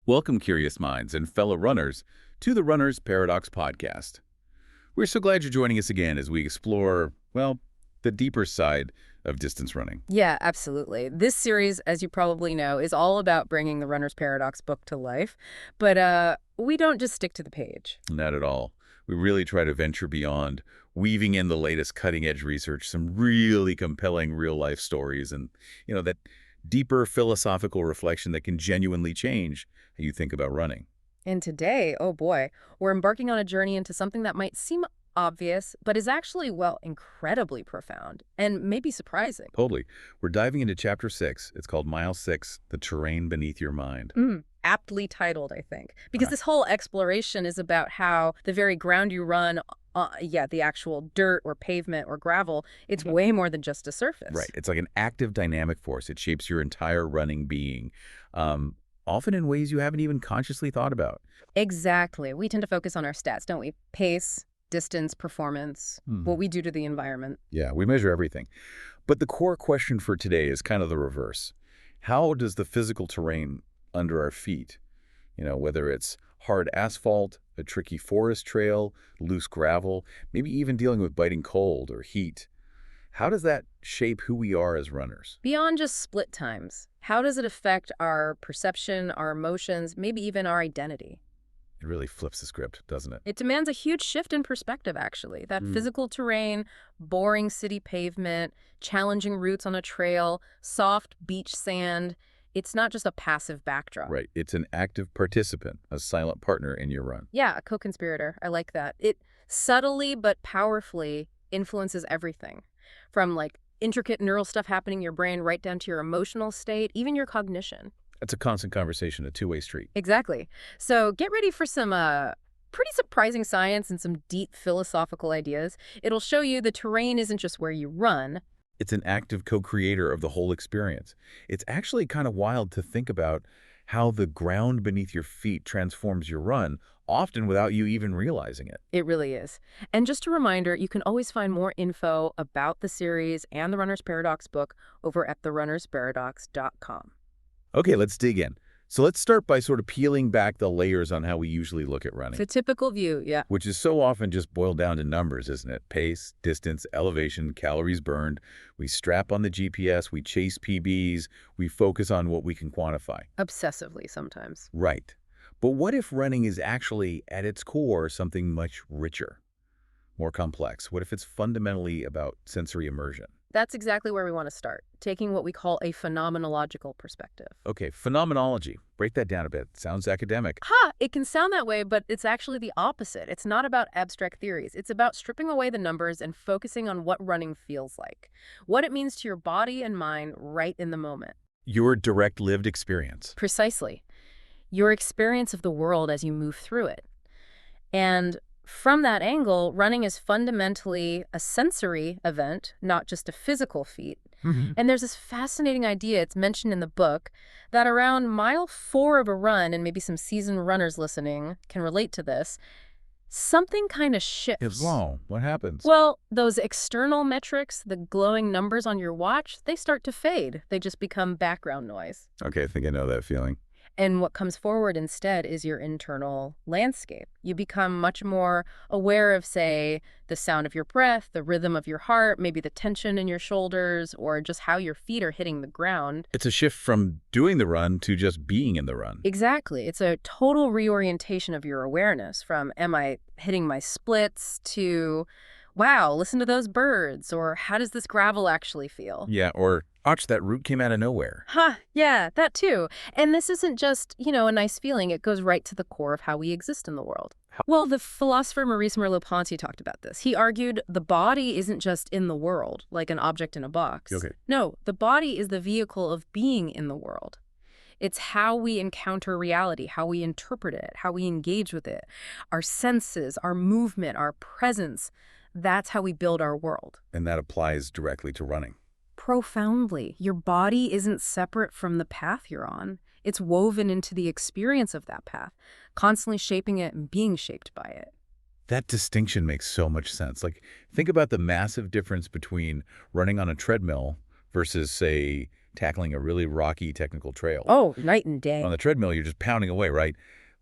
Welcome, curious minds and fellow runners, to the Runner's Paradox podcast. We're so glad you're joining us again as we explore, well, the deeper side of distance running. Yeah, absolutely. This series, as you probably know, is all about bringing the Runner's Paradox book to life. But we don't just stick to the page. Not at all. We really try to venture beyond, weaving in the latest cutting-edge research, some really compelling real-life stories, and, that deeper philosophical reflection that can genuinely change how you think about running. And today, oh boy, we're embarking on a journey into something that might seem obvious, but is actually, well, incredibly profound and maybe surprising. Totally. We're diving into Chapter 6. It's called Mile 6, The Terrain Beneath Your Mind. Aptly titled, I think, because Right. this whole exploration is about how the very ground you run, the actual dirt or pavement or gravel, it's way more than just a surface. Right. It's like an active dynamic force. It shapes your entire running being, often in ways you haven't even consciously thought about. Exactly. We tend to focus on our stats, don't we? Pace, distance, performance, what we do to the environment. Yeah, we measure everything. But the core question for today is kind of the reverse. How does the physical terrain under our feet, whether it's hard asphalt, a tricky forest trail, loose gravel, maybe even dealing with biting cold or heat, how does that shape who we are as runners? Beyond just split times, how does it affect our perception, our emotions, maybe even our identity? It really flips the script, doesn't it? It demands a huge shift in perspective, actually. That physical terrain, boring city pavement, challenging routes on a trail, soft beach sand, it's not just a passive backdrop. Right. It's an active participant, a silent partner in your run. Yeah, a co-conspirator. I like that. It subtly but powerfully influences everything, from like intricate neural stuff happening in your brain right down to your emotional state, even your cognition. It's a constant conversation, a two-way street. Exactly. So get ready for some pretty surprising science and some deep philosophical ideas. It'll show you the terrain isn't just where you run. It's an active co-creator of the whole experience. It's actually kind of wild to think about how the ground beneath your feet transforms your run, often without you even realizing it. It really is. And just a reminder, you can always find more info about the series and the Runner's Paradox book over at therunnersparadox.com. Okay, let's dig in. So let's start by sort of peeling back the layers on how we usually look at running, The typical view, yeah. which is so often just boiled down to numbers, isn't it? Pace, distance, elevation, calories burned. We strap on the GPS, we chase PBs, we focus on what we can quantify. Obsessively sometimes. Right. But what if running is actually, at its core, something much richer, more complex? What if it's fundamentally about sensory immersion? That's exactly where we want to start, taking what we call a phenomenological perspective. Okay, phenomenology. Break that down a bit. Sounds academic. It can sound that way, but it's actually the opposite. It's not about abstract theories. It's about stripping away the numbers and focusing on what running feels like, what it means to your body and mind right in the moment. Your direct lived experience. Precisely. Your experience of the world as you move through it. And from that angle, running is fundamentally a sensory event, not just a physical feat. And there's this fascinating idea, it's mentioned in the book, that around mile 4 of a run, and maybe some seasoned runners listening can relate to this, something kind of shifts. Wow, what happens? Well, those external metrics, the glowing numbers on your watch, they start to fade. They just become background noise. Okay, I think I know that feeling. And what comes forward instead is your internal landscape. You become much more aware of, say, the sound of your breath, the rhythm of your heart, maybe the tension in your shoulders, or just how your feet are hitting the ground. It's a shift from doing the run to just being in the run. Exactly. It's a total reorientation of your awareness from, am I hitting my splits, to, wow, listen to those birds, or how does this gravel actually feel? Yeah, or, ouch, that root came out of nowhere. Yeah, that too. And this isn't just, a nice feeling. It goes right to the core of how we exist in the world. Well, the philosopher Maurice Merleau-Ponty talked about this. He argued the body isn't just in the world, like an object in a box. Okay. No, the body is the vehicle of being in the world. It's how we encounter reality, how we interpret it, how we engage with it. Our senses, our movement, our presence, that's how we build our world. And that applies directly to running. Profoundly. Your body isn't separate from the path you're on. It's woven into the experience of that path, constantly shaping it and being shaped by it. That distinction makes so much sense. Like, think about the massive difference between running on a treadmill versus, say, tackling a really rocky technical trail. Oh, night and day. On the treadmill, you're just pounding away, right?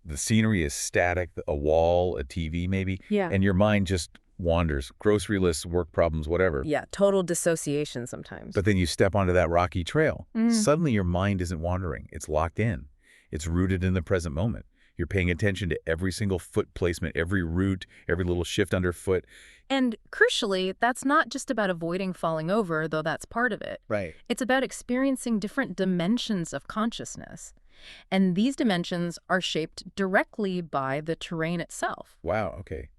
The scenery is static, a wall, a TV maybe, Yeah. and your mind just wanders. Grocery lists, work problems, whatever. Yeah, total dissociation sometimes. But then you step onto that rocky trail. Mm. Suddenly your mind isn't wandering. It's locked in. It's rooted in the present moment. You're paying attention to every single foot placement, every root, every little shift underfoot. And crucially, that's not just about avoiding falling over, though that's part of it. Right. It's about experiencing different dimensions of consciousness. And these dimensions are shaped directly by the terrain itself. Wow, okay.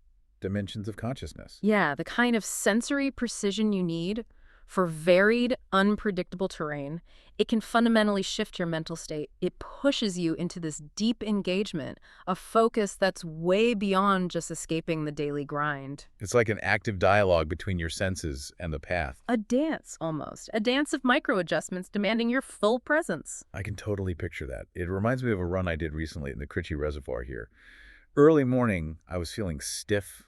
Dimensions of consciousness. Yeah, the kind of sensory precision you need for varied, unpredictable terrain. It can fundamentally shift your mental state. It pushes you into this deep engagement, a focus that's way beyond just escaping the daily grind. It's like an active dialogue between your senses and the path. A dance, almost. A dance of micro-adjustments demanding your full presence. I can totally picture that. It reminds me of a run I did recently in the Critchie Reservoir here. Early morning, I was feeling stiff,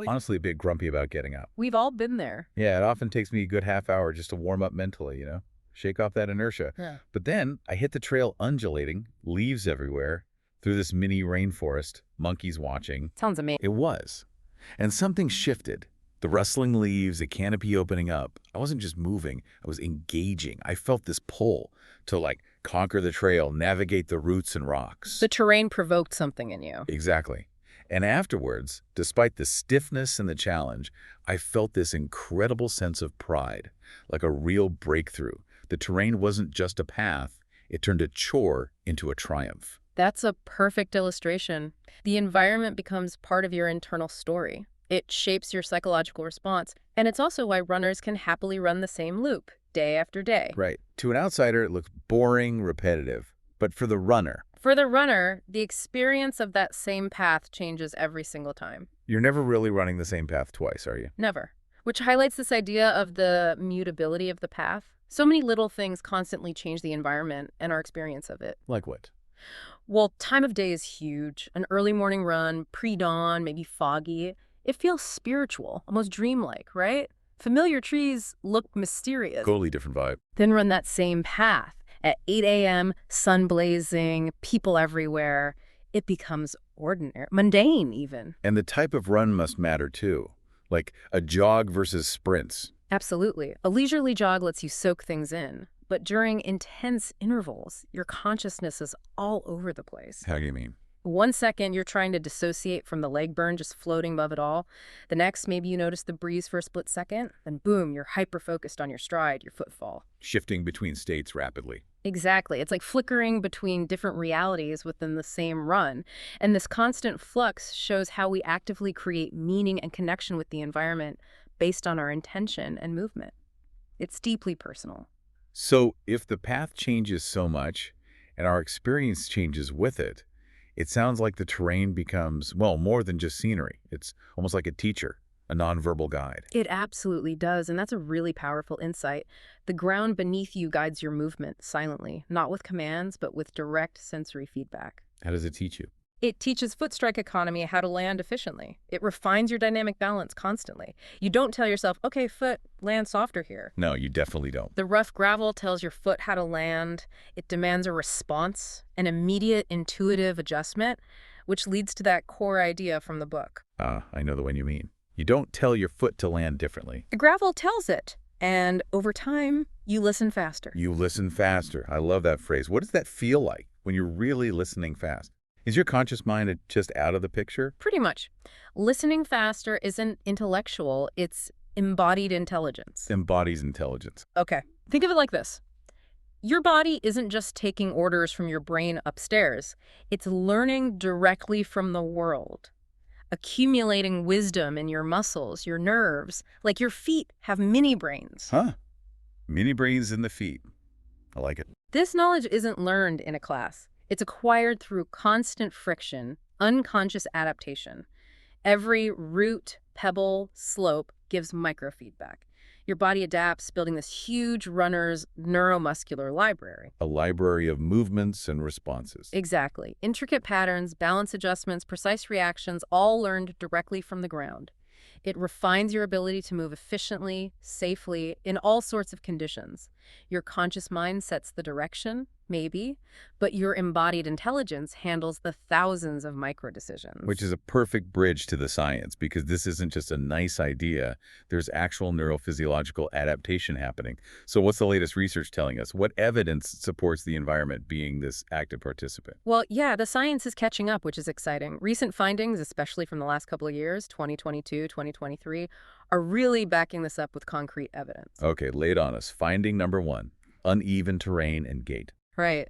honestly a bit grumpy about getting up. We've all been there. Yeah, it often takes me a good half hour just to warm up mentally, shake off that inertia. Yeah. But then I hit the trail undulating, leaves everywhere, through this mini rainforest, monkeys watching. Sounds amazing. It was. And something shifted. The rustling leaves, the canopy opening up. I wasn't just moving, I was engaging. I felt this pull to conquer the trail, navigate the roots and rocks. The terrain provoked something in you. Exactly. And afterwards, despite the stiffness and the challenge, I felt this incredible sense of pride, like a real breakthrough. The terrain wasn't just a path, it turned a chore into a triumph. That's a perfect illustration. The environment becomes part of your internal story. It shapes your psychological response, and it's also why runners can happily run the same loop, day after day. Right. To an outsider, it looks boring, repetitive. But for the runner, the experience of that same path changes every single time. you're never really running the same path twice, are you? Never. Which highlights this idea of the mutability of the path. So many little things constantly change the environment and our experience of it. Like what? Well, time of day is huge. An early morning run, pre-dawn, maybe foggy. It feels spiritual, almost dreamlike, right? Familiar trees look mysterious. Totally different vibe. Then run that same path. At 8 a.m., sun blazing, people everywhere. It becomes ordinary, mundane even. And the type of run must matter too. Like a jog versus sprints. Absolutely. A leisurely jog lets you soak things in. But during intense intervals, your consciousness is all over the place. How do you mean? 1 second, you're trying to dissociate from the leg burn, just floating above it all. The next, maybe you notice the breeze for a split second. Then boom, you're hyper-focused on your stride, your footfall. Shifting between states rapidly. Exactly. It's like flickering between different realities within the same run. And this constant flux shows how we actively create meaning and connection with the environment based on our intention and movement. It's deeply personal. So if the path changes so much and our experience changes with it, it sounds like the terrain becomes, well, more than just scenery. It's almost like a teacher, a nonverbal guide. It absolutely does, and that's a really powerful insight. The ground beneath you guides your movement silently, not with commands, but with direct sensory feedback. How does it teach you? It teaches foot strike economy how to land efficiently. It refines your dynamic balance constantly. You don't tell yourself, okay, foot, land softer here. No, you definitely don't. The rough gravel tells your foot how to land. It demands a response, an immediate intuitive adjustment, which leads to that core idea from the book. I know the one you mean. You don't tell your foot to land differently. The gravel tells it. And over time, you listen faster. You listen faster. I love that phrase. What does that feel like when you're really listening fast? Is your conscious mind just out of the picture? Pretty much. Listening faster isn't intellectual, it's embodied intelligence. Embodies intelligence. Okay. Think of it like this. Your body isn't just taking orders from your brain upstairs. It's learning directly from the world, accumulating wisdom in your muscles, your nerves. Like your feet have mini brains. Huh. Mini brains in the feet. I like it. This knowledge isn't learned in a class. It's acquired through constant friction, unconscious adaptation. Every root, pebble, slope gives microfeedback. Your body adapts, building this huge runner's neuromuscular library. A library of movements and responses. Exactly. Intricate patterns, balance adjustments, precise reactions, all learned directly from the ground. It refines your ability to move efficiently, safely, in all sorts of conditions. Your conscious mind sets the direction, maybe, but your embodied intelligence handles the thousands of micro Which decisions. is a perfect bridge to the science, because this isn't just a nice idea. There's actual neurophysiological adaptation happening. So what's the latest research telling us? What evidence supports the environment being this active participant? Well, yeah, the science is catching up, which is exciting. Recent findings, especially from the last couple of years, 2022, 2023, are really backing this up with concrete evidence. Okay, lay it on us. Finding number one, uneven terrain and gait. Right.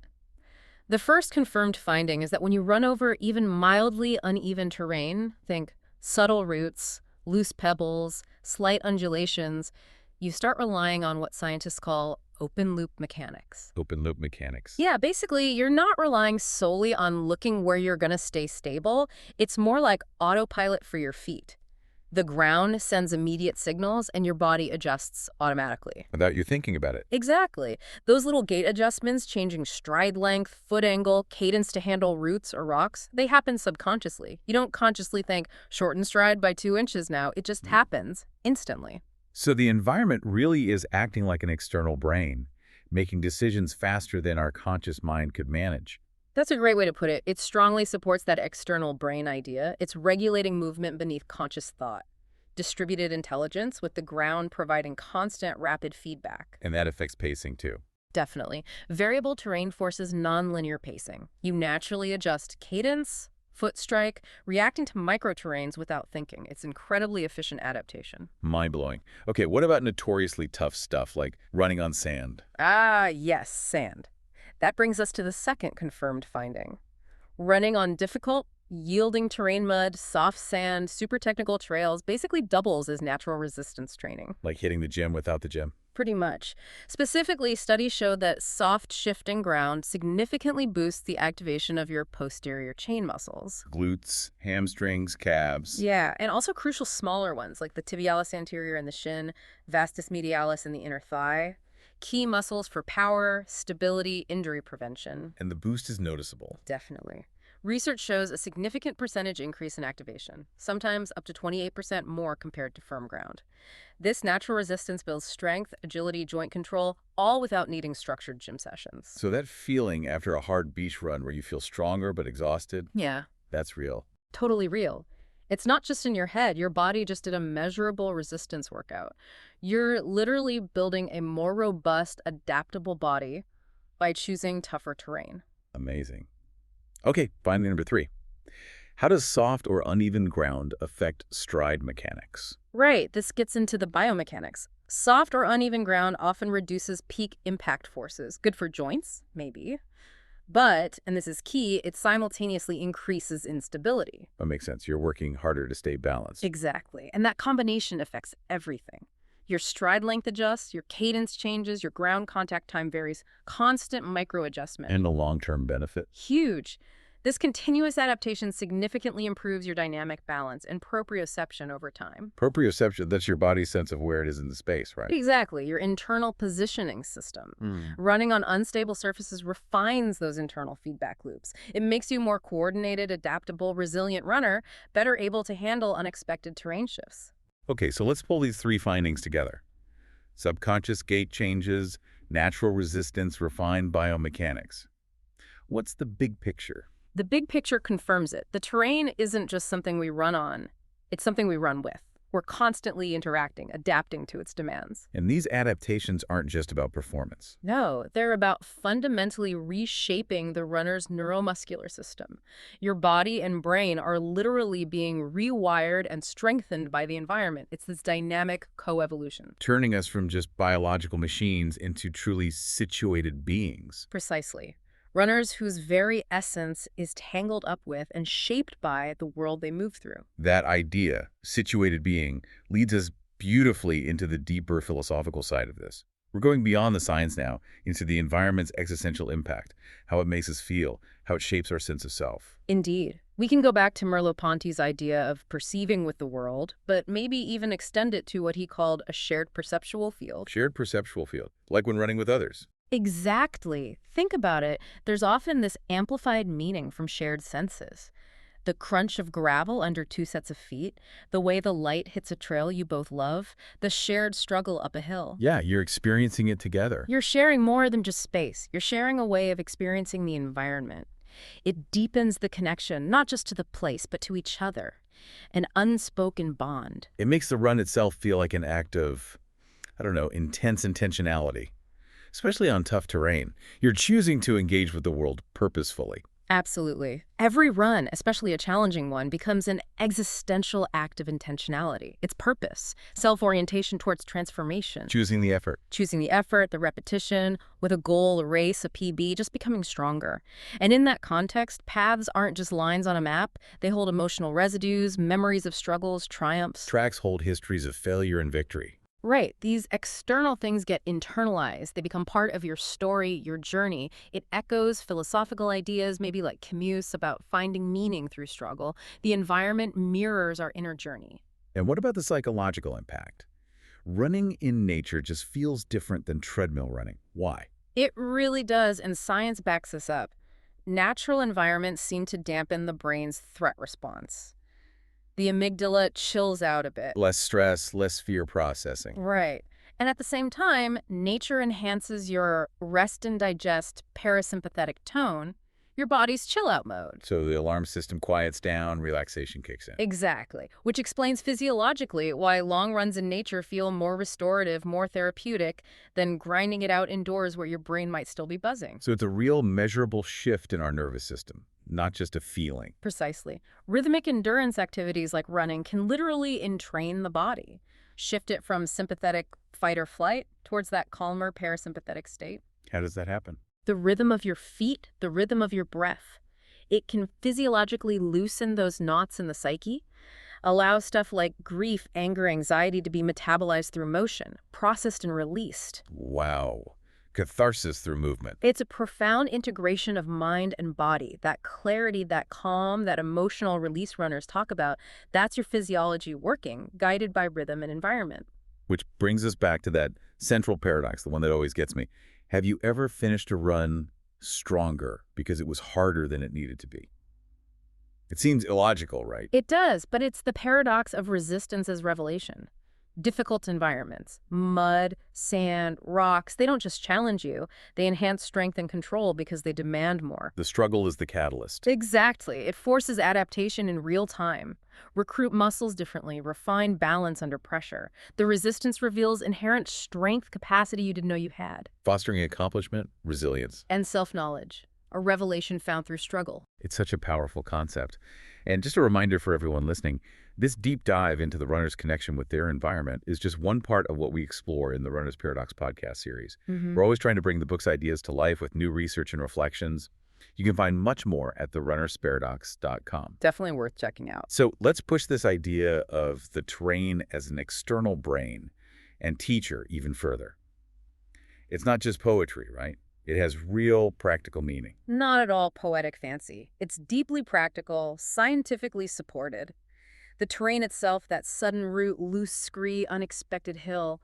The first confirmed finding is that when you run over even mildly uneven terrain, think subtle roots, loose pebbles, slight undulations, you start relying on what scientists call open loop mechanics. Open loop mechanics. Yeah, basically, you're not relying solely on looking where you're going to stay stable. It's more like autopilot for your feet. The ground sends immediate signals and your body adjusts automatically. Without you thinking about it. Exactly. Those little gait adjustments, changing stride length, foot angle, cadence to handle roots or rocks, they happen subconsciously. You don't consciously think, shorten stride by 2 inches now. It just happens instantly. So the environment really is acting like an external brain, making decisions faster than our conscious mind could manage. That's a great way to put it. It strongly supports that external brain idea. It's regulating movement beneath conscious thought. Distributed intelligence with the ground providing constant rapid feedback. And that affects pacing too. Definitely. Variable terrain forces nonlinear pacing. You naturally adjust cadence, foot strike, reacting to microterrains without thinking. It's incredibly efficient adaptation. Mind-blowing. Okay, what about notoriously tough stuff like running on sand? Ah, yes, sand. That brings us to the second confirmed finding. Running on difficult, yielding terrain mud, soft sand, super technical trails basically doubles as natural resistance training. Like hitting the gym without the gym? Pretty much. Specifically, studies show that soft shifting ground significantly boosts the activation of your posterior chain muscles. Glutes, hamstrings, calves. Yeah, and also crucial smaller ones like the tibialis anterior in the shin, vastus medialis in the inner thigh. Key muscles for power, stability, injury prevention. And the boost is noticeable. Definitely. Research shows a significant percentage increase in activation, sometimes up to 28% more compared to firm ground. This natural resistance builds strength, agility, joint control, all without needing structured gym sessions. So that feeling after a hard beach run where you feel stronger but exhausted, Yeah, that's real. totally real. It's not just in your head. Your body just did a measurable resistance workout. You're literally building a more robust, adaptable body by choosing tougher terrain. Amazing. Okay, finding number three. How does soft or uneven ground affect stride mechanics? Right, this gets into the biomechanics. Soft or uneven ground often reduces peak impact forces. Good for joints, maybe. But, and this is key, it simultaneously increases instability. That makes sense. You're working harder to stay balanced. Exactly. And that combination affects everything. Your stride length adjusts, your cadence changes, your ground contact time varies. Constant micro adjustment. And the long-term benefit? Huge. This continuous adaptation significantly improves your dynamic balance and proprioception over time. Proprioception, that's your body's sense of where it is in the space, right? Exactly, your internal positioning system. Mm. Running on unstable surfaces refines those internal feedback loops. It makes you a more coordinated, adaptable, resilient runner, better able to handle unexpected terrain shifts. Okay, so let's pull these three findings together. Subconscious gait changes, natural resistance, refined biomechanics. What's the big picture? The big picture confirms it. The terrain isn't just something we run on. It's something we run with. We're constantly interacting, adapting to its demands. And these adaptations aren't just about performance. No, they're about fundamentally reshaping the runner's neuromuscular system. Your body and brain are literally being rewired and strengthened by the environment. It's this dynamic coevolution. Turning us from just biological machines into truly situated beings. Precisely. Runners whose very essence is tangled up with and shaped by the world they move through. That idea, situated being, leads us beautifully into the deeper philosophical side of this. We're going beyond the science now into the environment's existential impact, how it makes us feel, how it shapes our sense of self. Indeed. We can go back to Merleau-Ponty's idea of perceiving with the world, but maybe even extend it to what he called a shared perceptual field. Shared perceptual field, like when running with others. Exactly. Think about it. There's often this amplified meaning from shared senses. The crunch of gravel under two sets of feet, the way the light hits a trail you both love, the shared struggle up a hill. Yeah, you're experiencing it together. You're sharing more than just space. You're sharing a way of experiencing the environment. It deepens the connection, not just to the place, but to each other. An unspoken bond. It makes the run itself feel like an act of, I don't know, intense intentionality, especially on tough terrain. You're choosing to engage with the world purposefully. Absolutely. Every run, especially a challenging one, becomes an existential act of intentionality. It's purpose, self-orientation towards transformation. Choosing the effort. Choosing the effort, the repetition, with a goal, a race, a PB, just becoming stronger. And in that context, paths aren't just lines on a map. They hold emotional residues, memories of struggles, triumphs. Tracks hold histories of failure and victory. Right. These external things get internalized. They become part of your story, your journey. It echoes philosophical ideas, maybe like Camus, about finding meaning through struggle. The environment mirrors our inner journey. And what about the psychological impact? Running in nature just feels different than treadmill running. Why? It really does, and science backs this up. Natural environments seem to dampen the brain's threat response. The amygdala chills out a bit. Less stress, less fear processing. Right. And at the same time, nature enhances your rest and digest parasympathetic tone, your body's chill-out mode. So the alarm system quiets down, relaxation kicks in. Exactly. Which explains physiologically why long runs in nature feel more restorative, more therapeutic than grinding it out indoors where your brain might still be buzzing. So it's a real measurable shift in our nervous system, not just a feeling. Precisely. Rhythmic endurance activities like running can literally entrain the body, shift it from sympathetic fight or flight towards that calmer parasympathetic state. How does that happen? The rhythm of your feet, the rhythm of your breath. It can physiologically loosen those knots in the psyche, allow stuff like grief, anger, anxiety to be metabolized through motion, processed and released. Wow. Catharsis through movement. It's a profound integration of mind and body. That clarity, that calm, that emotional release runners talk about, that's your physiology working, guided by rhythm and environment. Which brings us back to that central paradox, the one that always gets me. Have you ever finished a run stronger because it was harder than it needed to be? It seems illogical, right? It does, but it's the paradox of resistance as revelation. Difficult environments, mud, sand, rocks, they don't just challenge you. They enhance strength and control because they demand more. The struggle is the catalyst. Exactly. It forces adaptation in real time. Recruit muscles differently, refine balance under pressure. The resistance reveals inherent strength capacity you didn't know you had. Fostering accomplishment, resilience. And self-knowledge, a revelation found through struggle. It's such a powerful concept. And just a reminder for everyone listening, this deep dive into the runner's connection with their environment is just one part of what we explore in the Runner's Paradox podcast series. We're always trying to bring the book's ideas to life with new research and reflections. You can find much more at therunnersparadox.com. Definitely worth checking out. So let's push this idea of the terrain as an external brain and teacher even further. It's not just poetry, right? It has real practical meaning. Not at all poetic fancy. It's deeply practical, scientifically supported. The terrain itself, that sudden route, loose scree, unexpected hill,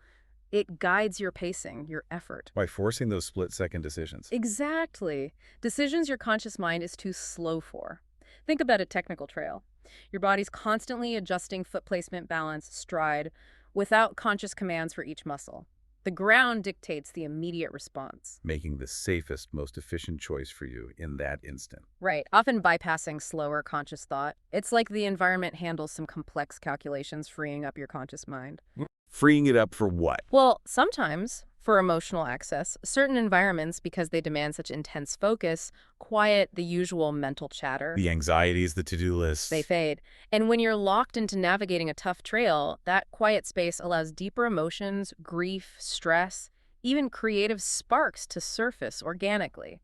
it guides your pacing, your effort. By forcing those split-second decisions. Exactly. Decisions your conscious mind is too slow for. Think about a technical trail. Your body's constantly adjusting foot placement, balance, stride, without conscious commands for each muscle. The ground dictates the immediate response. Making the safest, most efficient choice for you in that instant. Right, often bypassing slower conscious thought. It's like the environment handles some complex calculations, freeing up your conscious mind. Freeing it up for what? Well, sometimes, for emotional access, certain environments, because they demand such intense focus, quiet the usual mental chatter. The anxieties, the to-do lists. They fade. And when you're locked into navigating a tough trail, that quiet space allows deeper emotions, grief, stress, even creative sparks to surface organically,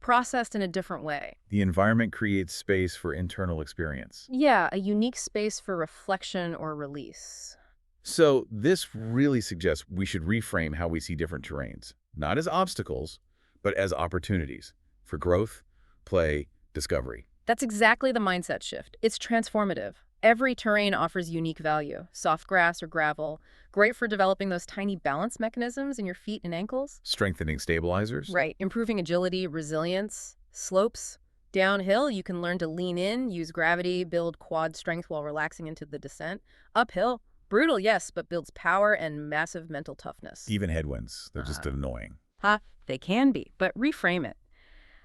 processed in a different way. The environment creates space for internal experience. Yeah, a unique space for reflection or release. So this really suggests we should reframe how we see different terrains, not as obstacles, but as opportunities for growth, play, discovery. That's exactly the mindset shift. It's transformative. Every terrain offers unique value. Soft grass or gravel, great for developing those tiny balance mechanisms in your feet and ankles. Strengthening stabilizers. Right, improving agility, resilience. Slopes, Downhill, you can learn to lean in, use gravity, build quad strength while relaxing into the descent. Uphill, brutal, yes, but builds power and massive mental toughness. Even headwinds, they're just annoying. They can be, but reframe it.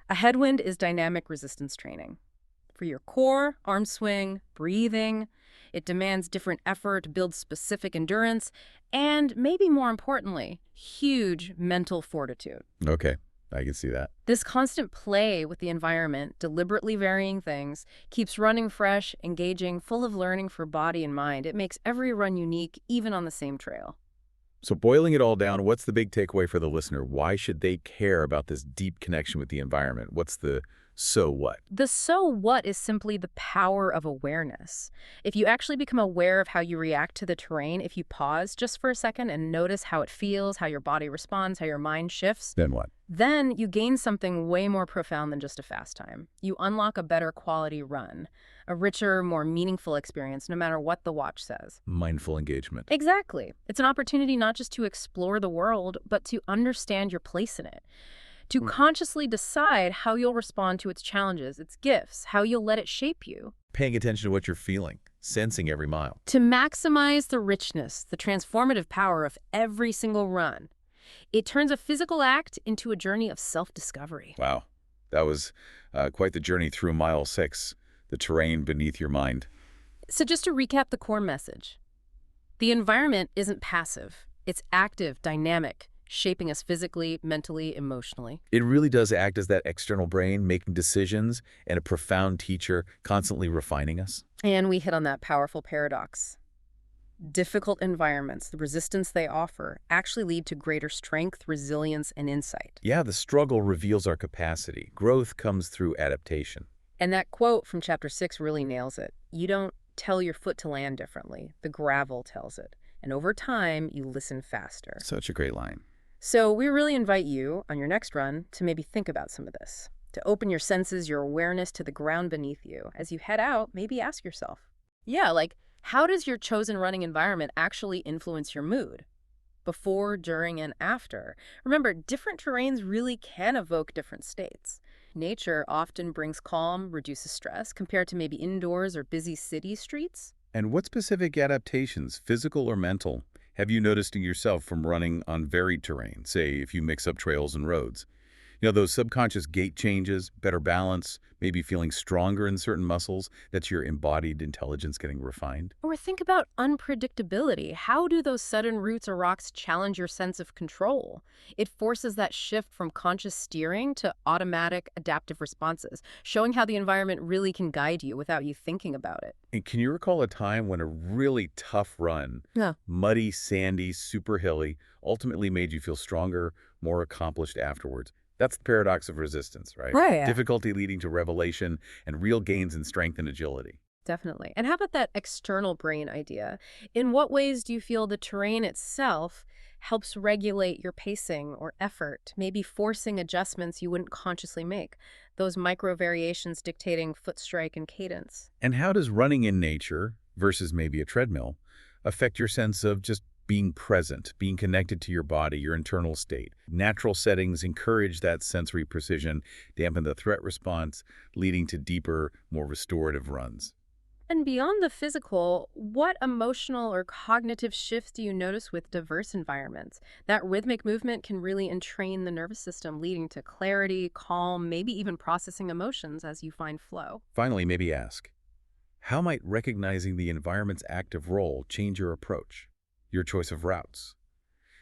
A headwind is dynamic resistance training. For your core, arm swing, breathing, it demands different effort, builds specific endurance, and maybe more importantly, huge mental fortitude. Okay, I can see that. This constant play with the environment, deliberately varying things, keeps running fresh, engaging, full of learning for body and mind. It makes every run unique, even on the same trail. So boiling it all down, what's the big takeaway for the listener? Why should they care about this deep connection with the environment? What's the so what? The so what is simply the power of awareness. If you actually become aware of how you react to the terrain, if you pause just for a second and notice how it feels, how your body responds, how your mind shifts, Then what? then you gain something way more profound than just a fast time. You unlock a better quality run, a richer, more meaningful experience, no matter what the watch says. Mindful engagement. Exactly. It's an opportunity not just to explore the world, but to understand your place in it. To consciously decide how you'll respond to its challenges, its gifts, how you'll let it shape you. Paying attention to what you're feeling, sensing every mile. To maximize the richness, the transformative power of every single run. It turns a physical act into a journey of self-discovery. Wow, that was quite the journey through mile 6, the terrain beneath your mind. So just to recap the core message, the environment isn't passive. It's active, dynamic, shaping us physically, mentally, emotionally. It really does act as that external brain making decisions and a profound teacher constantly refining us. And we hit on that powerful paradox. Difficult environments, the resistance they offer, actually lead to greater strength, resilience, and insight. Yeah, the struggle reveals our capacity. Growth comes through adaptation. And that quote from chapter 6 really nails it. You don't tell your foot to land differently. The gravel tells it. And over time, you listen faster. Such a great line. So we really invite you, on your next run, to maybe think about some of this. To open your senses, your awareness to the ground beneath you. As you head out, maybe ask yourself, how does your chosen running environment actually influence your mood? Before, during, and after. Remember, different terrains really can evoke different states. Nature often brings calm, reduces stress, compared to maybe indoors or busy city streets. And what specific adaptations, physical or mental, have you noticed in yourself from running on varied terrain, say if you mix up trails and roads? You know, those subconscious gait changes, better balance, maybe feeling stronger in certain muscles, that's your embodied intelligence getting refined. Or think about unpredictability. How do those sudden roots or rocks challenge your sense of control? It forces that shift from conscious steering to automatic adaptive responses, showing how the environment really can guide you without you thinking about it. And can you recall a time when a really tough run, muddy, sandy, super hilly, ultimately made you feel stronger, more accomplished afterwards? That's the paradox of resistance, right? Right. Difficulty leading to revelation and real gains in strength and agility. Definitely. And how about that external brain idea? In what ways do you feel the terrain itself helps regulate your pacing or effort, maybe forcing adjustments you wouldn't consciously make? Those micro variations dictating foot strike and cadence. And how does running in nature versus maybe a treadmill affect your sense of just being present, being connected to your body, your internal state? Natural settings encourage that sensory precision, dampen the threat response, leading to deeper, more restorative runs. And beyond the physical, what emotional or cognitive shifts do you notice with diverse environments? That rhythmic movement can really entrain the nervous system, leading to clarity, calm, maybe even processing emotions as you find flow. Finally, maybe ask, how might recognizing the environment's active role change your approach, your choice of routes?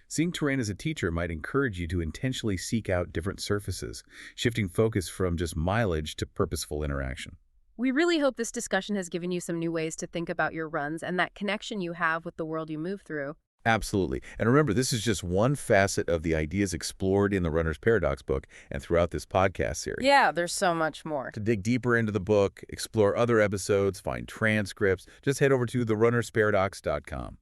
Seeing terrain as a teacher might encourage you to intentionally seek out different surfaces, shifting focus from just mileage to purposeful interaction. We really hope this discussion has given you some new ways to think about your runs and that connection you have with the world you move through. Absolutely. And remember, this is just one facet of the ideas explored in the Runner's Paradox book and throughout this podcast series. Yeah, there's so much more. To dig deeper into the book, explore other episodes, find transcripts, just head over to therunnersparadox.com.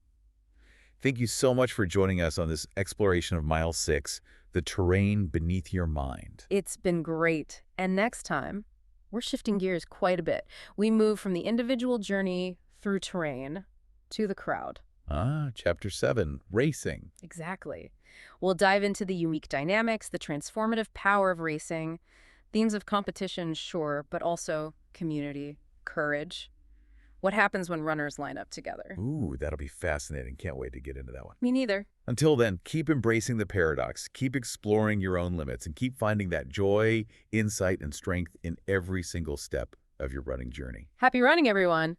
Thank you so much for joining us on this exploration of Mile 6, the terrain beneath your mind. It's been great. And next time, we're shifting gears quite a bit. We move from the individual journey through terrain to the crowd. Chapter 7, Racing. Exactly. We'll dive into the unique dynamics, the transformative power of racing, Themes of competition, sure, but also community, courage. What happens when runners line up together? Ooh, that'll be fascinating. Can't wait to get into that one. Me neither. Until then, keep embracing the paradox, keep exploring your own limits, and keep finding that joy, insight, and strength in every single step of your running journey. Happy running, everyone!